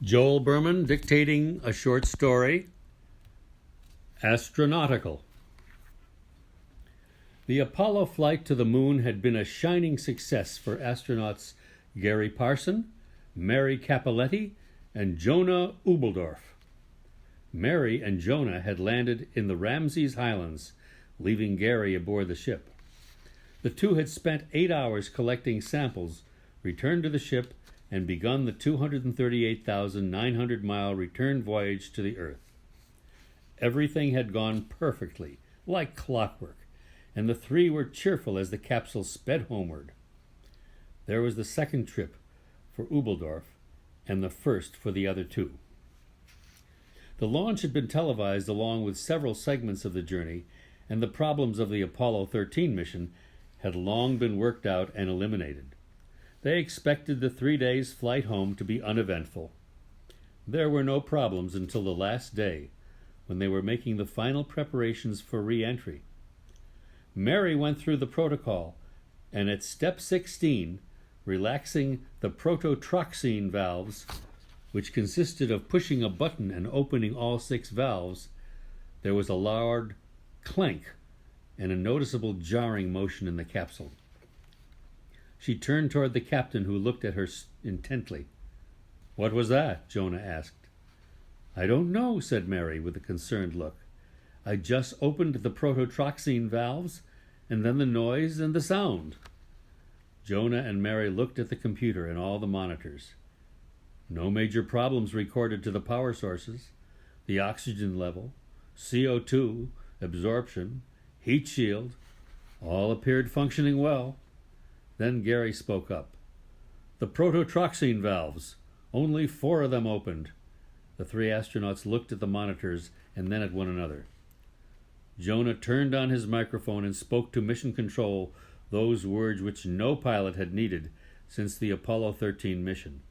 Joel Berman dictating a short story, Astronautical. The Apollo flight to the moon had been a shining success for astronauts Gary Parson, Mary Cappelletti, and Jonah Ubeldorf. Mary and Jonah had landed in the Ramses Highlands, leaving Gary aboard the ship. The two had spent 8 hours collecting samples, returned to the ship, and begun the 238,900-mile return voyage to the Earth. Everything had gone perfectly, like clockwork, and the three were cheerful as the capsule sped homeward. There was the second trip for Ubeldorf, and the first for the other two. The launch had been televised along with several segments of the journey, and the problems of the Apollo 13 mission had long been worked out and eliminated. They expected the 3 days' flight home to be uneventful. There were no problems until the last day, when they were making the final preparations for re-entry. Mary went through the protocol, and at step 16, relaxing the prototroxine valves, which consisted of pushing a button and opening all 6 valves, there was a loud clank and a noticeable jarring motion in the capsule. She turned toward the captain, who looked at her intently. "What was that?" Jonah asked. "I don't know," said Mary with a concerned look. "I just opened the prototroxine valves, and then the noise and the sound." Jonah and Mary looked at the computer and all the monitors. No major problems recorded to the power sources, the oxygen level, CO2, absorption, heat shield, all appeared functioning well. Then Gary spoke up. "The prototroxine valves, only 4 of them opened." The 3 astronauts looked at the monitors and then at one another. Jonah turned on his microphone and spoke to Mission Control those words which no pilot had needed since the Apollo 13 mission.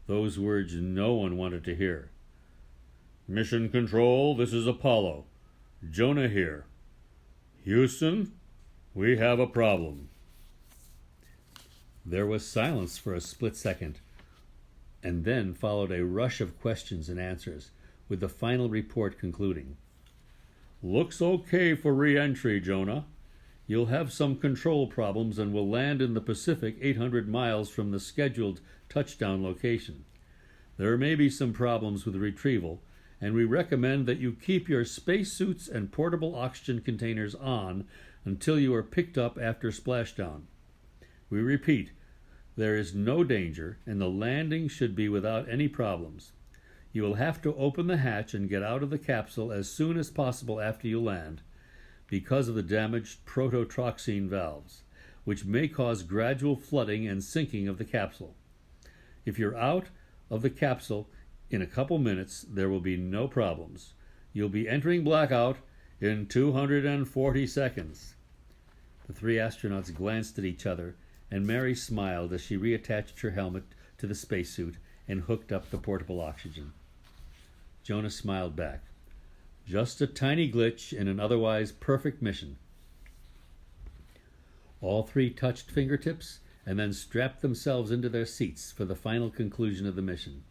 Those words no one wanted to hear. "Mission Control, this is Apollo. Jonah here. Houston, we have a problem." There was silence for a split second, and then followed a rush of questions and answers, with the final report concluding. "Looks okay for re-entry, Jonah. You'll have some control problems and will land in the Pacific 800 miles from the scheduled touchdown location. There may be some problems with retrieval, and we recommend that you keep your spacesuits and portable oxygen containers on until you are picked up after splashdown. We repeat, there is no danger, and the landing should be without any problems. You will have to open the hatch and get out of the capsule as soon as possible after you land, because of the damaged prototroxine valves, which may cause gradual flooding and sinking of the capsule. If you're out of the capsule in a couple minutes, there will be no problems. You'll be entering blackout in 240 seconds. The 3 astronauts glanced at each other, and Mary smiled as she reattached her helmet to the spacesuit and hooked up the portable oxygen. Jonah smiled back. Just a tiny glitch in an otherwise perfect mission. All 3 touched fingertips and then strapped themselves into their seats for the final conclusion of the mission.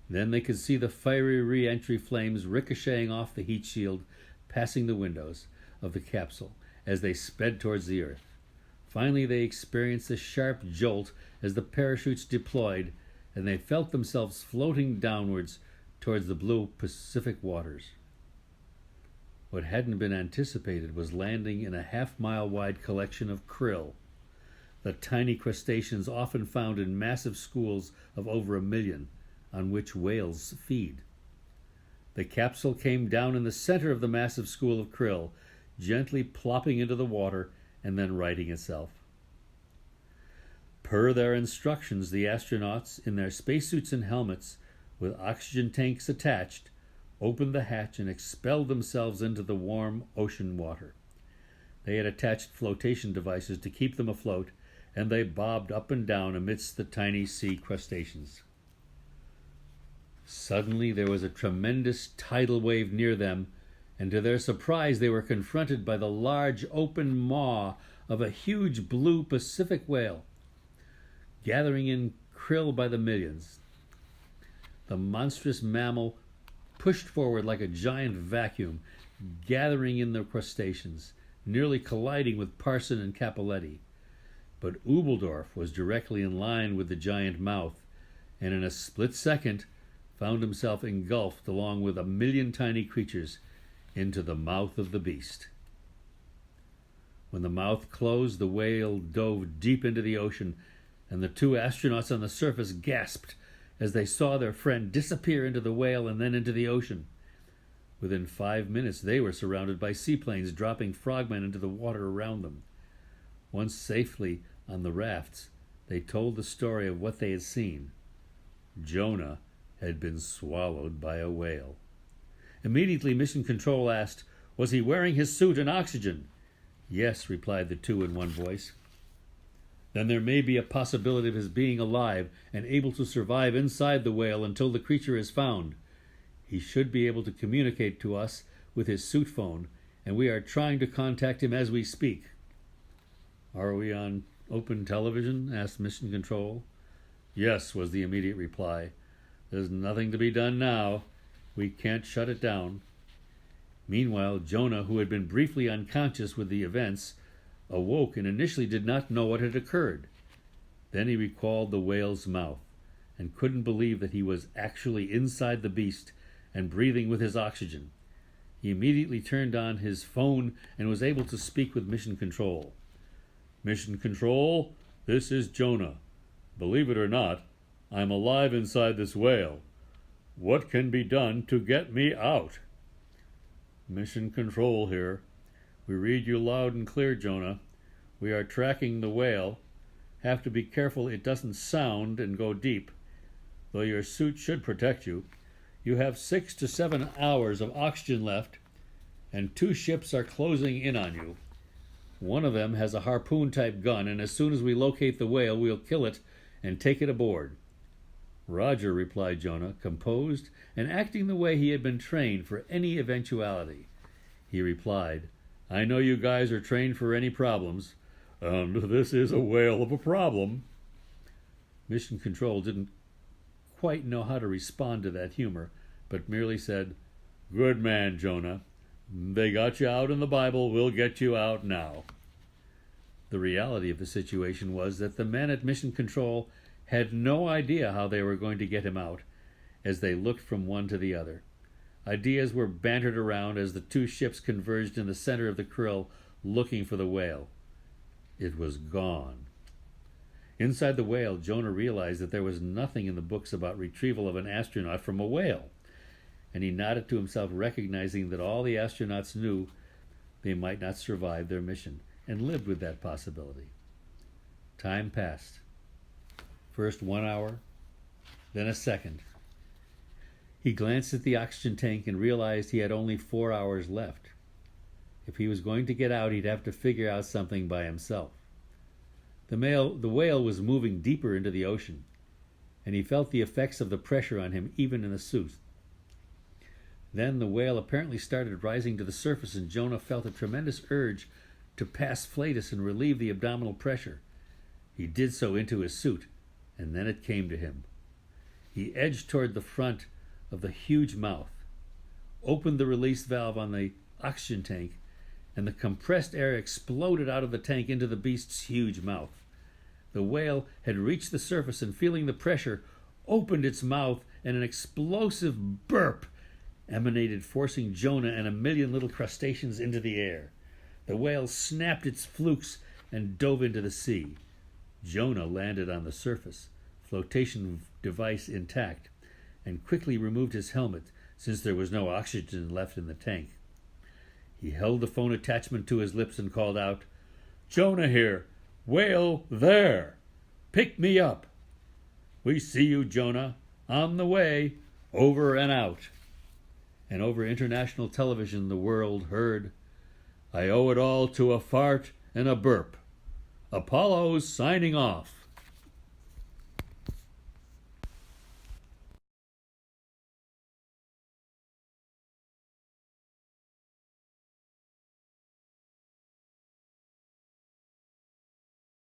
Then they could see the fiery re-entry flames ricocheting off the heat shield, passing the windows of the capsule as they sped towards the Earth. Finally, they experienced a sharp jolt as the parachutes deployed, and they felt themselves floating downwards towards the blue Pacific waters. What hadn't been anticipated was landing in a half-mile-wide collection of krill, the tiny crustaceans often found in massive schools of over 1 million, on which whales feed. The capsule came down in the center of the massive school of krill, gently plopping into the water and then righting itself. Per their instructions, the astronauts, in their spacesuits and helmets, with oxygen tanks attached, opened the hatch and expelled themselves into the warm ocean water. They had attached flotation devices to keep them afloat, and they bobbed up and down amidst the tiny sea crustaceans. Suddenly there was a tremendous tidal wave near them, and to their surprise they were confronted by the large open maw of a huge blue Pacific whale, gathering in krill by the millions. The monstrous mammal pushed forward like a giant vacuum, gathering in the crustaceans, nearly colliding with Parson and Cappelletti. But Ubeldorf was directly in line with the giant mouth, and in a split second found himself engulfed along with 1,000,000 tiny creatures into the mouth of the beast. When the mouth closed, the whale dove deep into the ocean, and the two astronauts on the surface gasped as they saw their friend disappear into the whale and then into the ocean. Within 5 minutes, they were surrounded by seaplanes dropping frogmen into the water around them. Once safely on the rafts, they told the story of what they had seen. Jonah had been swallowed by a whale. Immediately, Mission Control asked, "Was he wearing his suit and oxygen?" "Yes," replied the two in one voice. "Then there may be a possibility of his being alive and able to survive inside the whale until the creature is found. He should be able to communicate to us with his suit phone, and we are trying to contact him as we speak." "Are we on open television?" asked Mission Control. "Yes," was the immediate reply. "There's nothing to be done now. We can't shut it down." Meanwhile, Jonah, who had been briefly unconscious with the events, awoke and initially did not know what had occurred. Then he recalled the whale's mouth and couldn't believe that he was actually inside the beast and breathing with his oxygen. He immediately turned on his phone and was able to speak with Mission Control. "Mission Control, this is Jonah. Believe it or not, I'm alive inside this whale. What can be done to get me out?" "Mission Control here. We read you loud and clear, Jonah. We are tracking the whale. Have to be careful it doesn't sound and go deep, though your suit should protect you. You have 6 to 7 hours of oxygen left, and 2 ships are closing in on you. One of them has a harpoon-type gun, and as soon as we locate the whale, we'll kill it and take it aboard." "Roger," replied Jonah, composed and acting the way he had been trained for any eventuality. He replied, "I know you guys are trained for any problems, and this is a whale of a problem." Mission Control didn't quite know how to respond to that humor, but merely said, "Good man, Jonah. They got you out in the Bible. We'll get you out now." The reality of the situation was that the men at Mission Control had no idea how they were going to get him out as they looked from one to the other. Ideas were bantered around as the 2 ships converged in the center of the krill looking for the whale. It was gone. Inside the whale, Jonah realized that there was nothing in the books about retrieval of an astronaut from a whale, and he nodded to himself, recognizing that all the astronauts knew they might not survive their mission, and lived with that possibility. Time passed. First 1 hour, then a second. He glanced at the oxygen tank and realized he had only 4 hours left. If he was going to get out, he'd have to figure out something by himself. The whale was moving deeper into the ocean, and he felt the effects of the pressure on him even in the suit. Then the whale apparently started rising to the surface, and Jonah felt a tremendous urge to pass flatus and relieve the abdominal pressure. He did so into his suit, and then it came to him. He edged toward the front of the huge mouth, opened the release valve on the oxygen tank, and the compressed air exploded out of the tank into the beast's huge mouth. The whale had reached the surface and, feeling the pressure, opened its mouth, and an explosive burp emanated, forcing Jonah and 1,000,000 little crustaceans into the air. The whale snapped its flukes and dove into the sea. Jonah landed on the surface, flotation device intact, and quickly removed his helmet since there was no oxygen left in the tank. He held the phone attachment to his lips and called out, "Jonah here. Whale there. Pick me up." "We see you, Jonah. On the way. Over and out." And over international television the world heard, "I owe it all to a fart and a burp. Apollo's signing off."